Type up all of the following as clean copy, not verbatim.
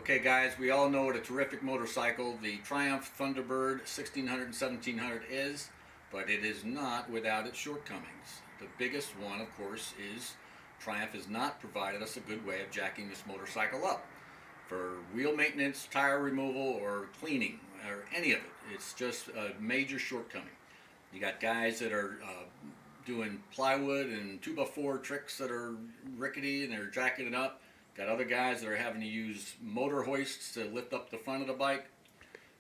Okay guys, we all know what a terrific motorcycle the Triumph Thunderbird 1600 and 1700 is, but it is not without its shortcomings. The biggest one, of course, is Triumph has not provided us a good way of jacking this motorcycle up for wheel maintenance, tire removal, or cleaning, or any of it. It's just a major shortcoming. You got guys that are doing plywood and 2x4 tricks that are rickety and they're jacking it up. Got other guys that are having to use motor hoists to lift up the front of the bike.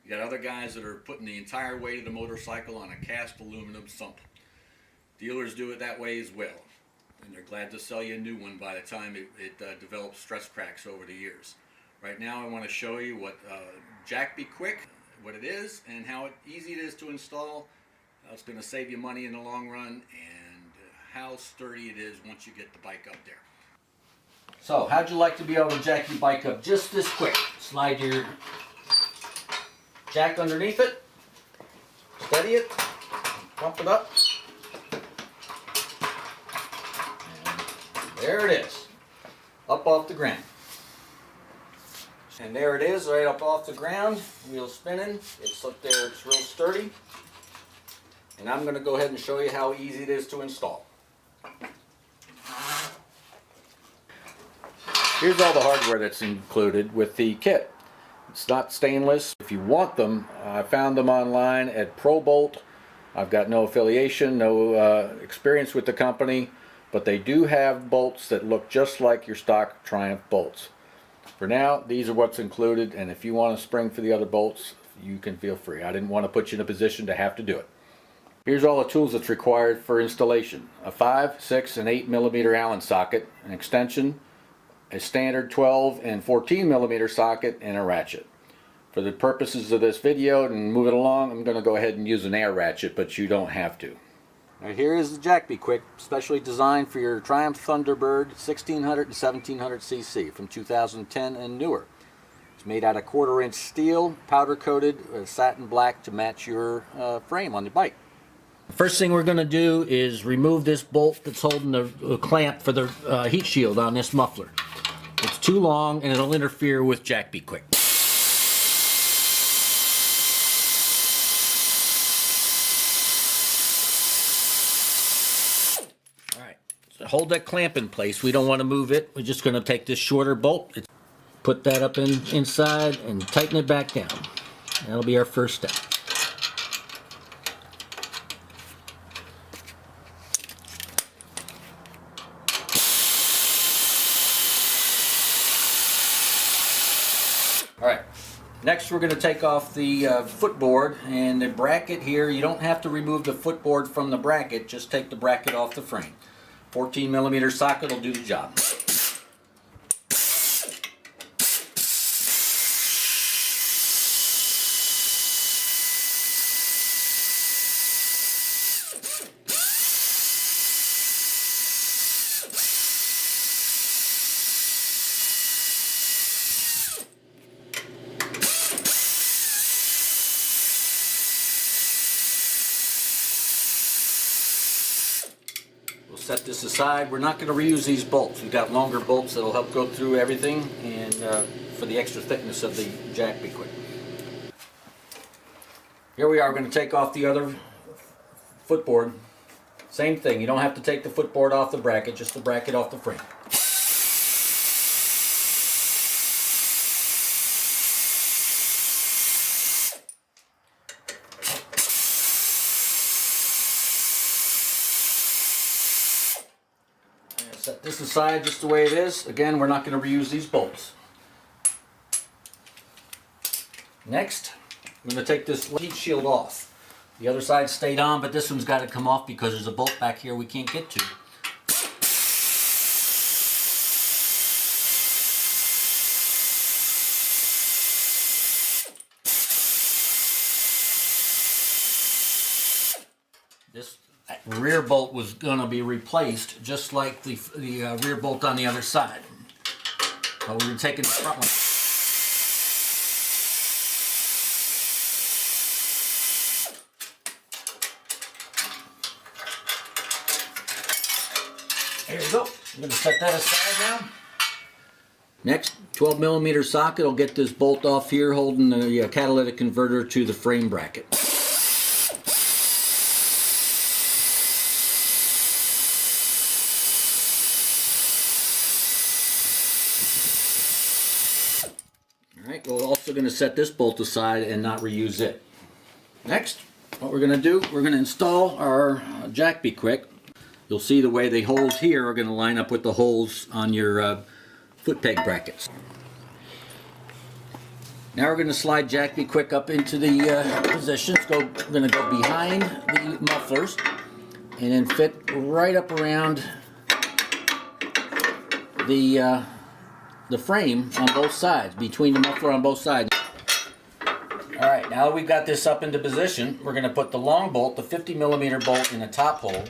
You got other guys that are putting the entire weight of the motorcycle on a cast aluminum sump. Dealers do it that way as well, and they're glad to sell you a new one by the time it develops stress cracks over the years. Right now I want to show you what JackBeQuick, what it is and how easy it is to install. It's going to save you money in the long run, and how sturdy it is once you get the bike up there. So, how'd you like to be able to jack your bike up just this quick? Slide your jack underneath it, steady it, pump it up, and there it is, up off the ground. And there it is, right up off the ground, wheel spinning. It's up there, it's real sturdy. And I'm going to go ahead and show you how easy it is to install. Here's all the hardware that's included with the kit. It's not stainless. If you want them, I found them online at ProBolt. I've got no affiliation, no experience with the company, but they do have bolts that look just like your stock Triumph bolts. For now, these are what's included, and if you want a spring for the other bolts, you can feel free. I didn't want to put you in a position to have to do it. Here's all the tools that's required for installation. A 5, 6, and 8 millimeter Allen socket, an extension, a standard 12 and 14 millimeter socket, and a ratchet. For the purposes of this video and move it along, I'm going to go ahead and use an air ratchet, but you don't have to. Now here is the JackBeQuick, specially designed for your Triumph Thunderbird 1600 and 1700 cc from 2010 and newer. It's made out of 1/4 inch steel, powder coated satin black to match your frame on the bike. The first thing we're going to do is remove this bolt that's holding the clamp for the heat shield on this muffler. It's too long and it'll interfere with JackBeQuick. Alright, so hold that clamp in place. We don't want to move it. We're just going to take this shorter bolt, put that up inside and tighten it back down. That'll be our first step. Alright, next we're going to take off the footboard and the bracket here. You don't have to remove the footboard from the bracket, just take the bracket off the frame. 14 millimeter socket will do the job. We'll set this aside. We're not going to reuse these bolts. We've got longer bolts that will help go through everything and for the extra thickness of the JackBeQuick. Here we are. We're going to take off the other footboard. Same thing. You don't have to take the footboard off the bracket, just the bracket off the frame. Set this aside just the way it is. Again, we're not going to reuse these bolts. Next, I'm going to take this heat shield off. The other side stayed on, but this one's got to come off because there's a bolt back here we can't get to. This rear bolt was going to be replaced just like the rear bolt on the other side. But we're going to take the front one. There you go. I'm going to set that aside now. Next, 12mm socket will get this bolt off here holding the catalytic converter to the frame bracket. Alright, we're also going to set this bolt aside and not reuse it. Next, what we're going to do, we're going to install our JackBeQuick. You'll see the way the holes here are going to line up with the holes on your foot peg brackets. Now we're going to slide JackBeQuick up into the positions. We're going to go behind the mufflers and then fit right up around the frame on both sides, between the muffler on both sides. Alright, now that we've got this up into position, we're going to put the long bolt, the 50mm bolt, in the top hole.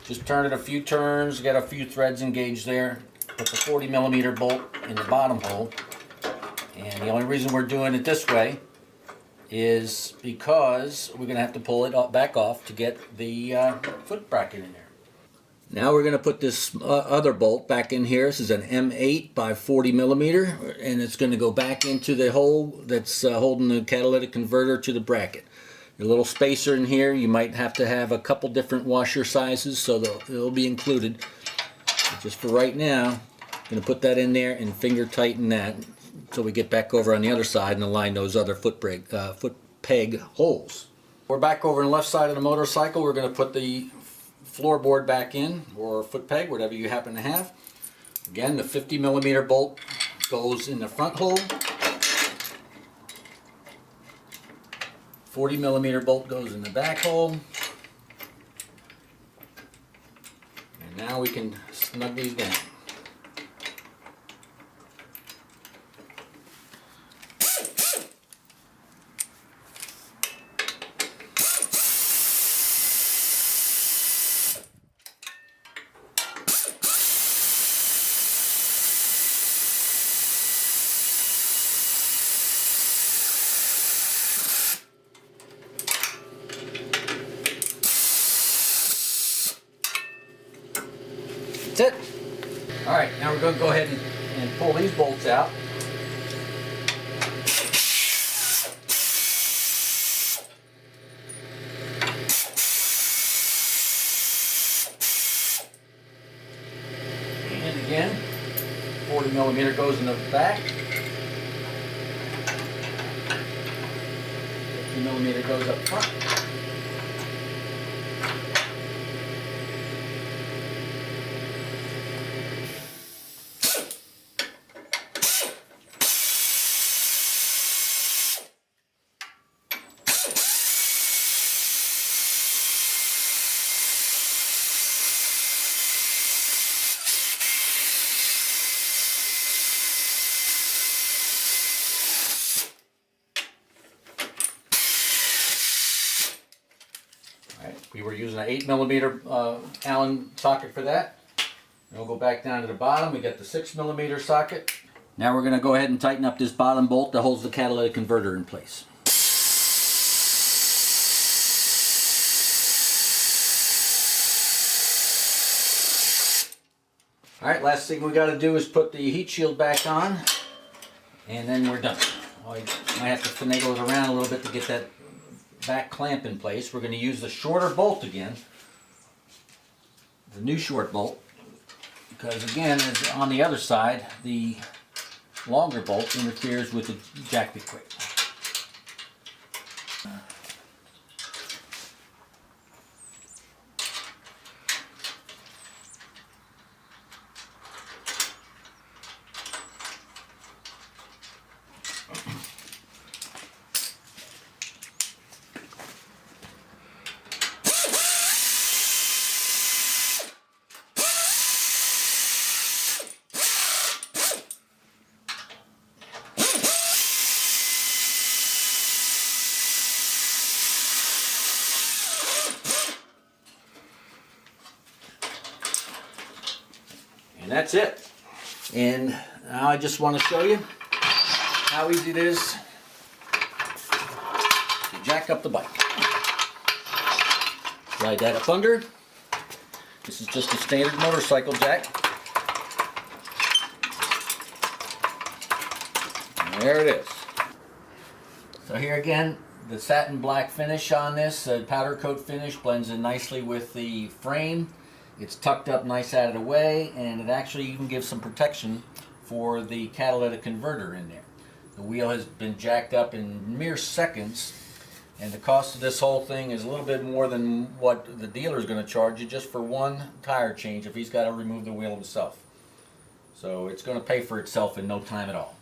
Just turn it a few turns, get a few threads engaged there. Put the 40mm bolt in the bottom hole. And the only reason we're doing it this way is because we're going to have to pull it back off to get the foot bracket in there. Now we're going to put this other bolt back in here. This is an M8 by 40mm, and it's going to go back into the hole that's holding the catalytic converter to the bracket. A little spacer in here. You might have to have a couple different washer sizes, so they'll be included. But just for right now, I'm going to put that in there and finger tighten that so we get back over on the other side and align those other foot peg holes. We're back over on the left side of the motorcycle. We're going to put the floorboard back in, or foot peg, whatever you happen to have. Again, the 50mm bolt goes in the front hole. 40mm bolt goes in the back hole. And now we can snug these down. That's it. Alright, now we're going to go ahead and pull these bolts out. And again, 40mm goes in the back. 50mm goes up front. We were using an 8mm Allen socket for that. And we'll go back down to the bottom. We got the 6mm socket. Now we're going to go ahead and tighten up this bottom bolt that holds the catalytic converter in place. Alright, last thing we got to do is put the heat shield back on, and then we're done. I might have to finagle it around a little bit to get that back clamp in place. We're going to use the shorter bolt again, the new short bolt, because again, as on the other side, the longer bolt interferes with the JackBeQuick. And that's it. And now I just want to show you how easy it is to jack up the bike. Slide that up under. This is just a standard motorcycle jack. There it is. So here again, the satin black finish on this, powder coat finish, blends in nicely with the frame. It's tucked up nice out of the way, and it actually even gives some protection for the catalytic converter in there. The wheel has been jacked up in mere seconds, and the cost of this whole thing is a little bit more than what the dealer is going to charge you just for one tire change if he's got to remove the wheel himself. So it's going to pay for itself in no time at all.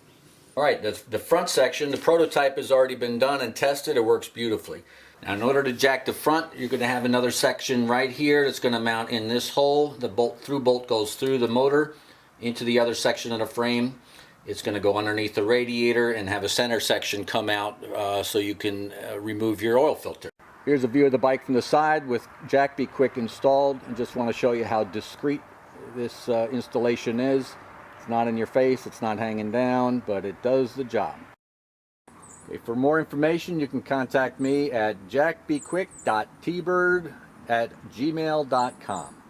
Alright, the front section, the prototype has already been done and tested. It works beautifully. Now in order to jack the front, you're going to have another section right here that's going to mount in this hole. The through bolt goes through the motor into the other section of the frame. It's going to go underneath the radiator and have a center section come out so you can remove your oil filter. Here's a view of the bike from the side with JackBeQuick installed, and just want to show you how discreet this installation is. It's not in your face, it's not hanging down, but it does the job. Okay, for more information, you can contact me at jackbequick.tbird@gmail.com.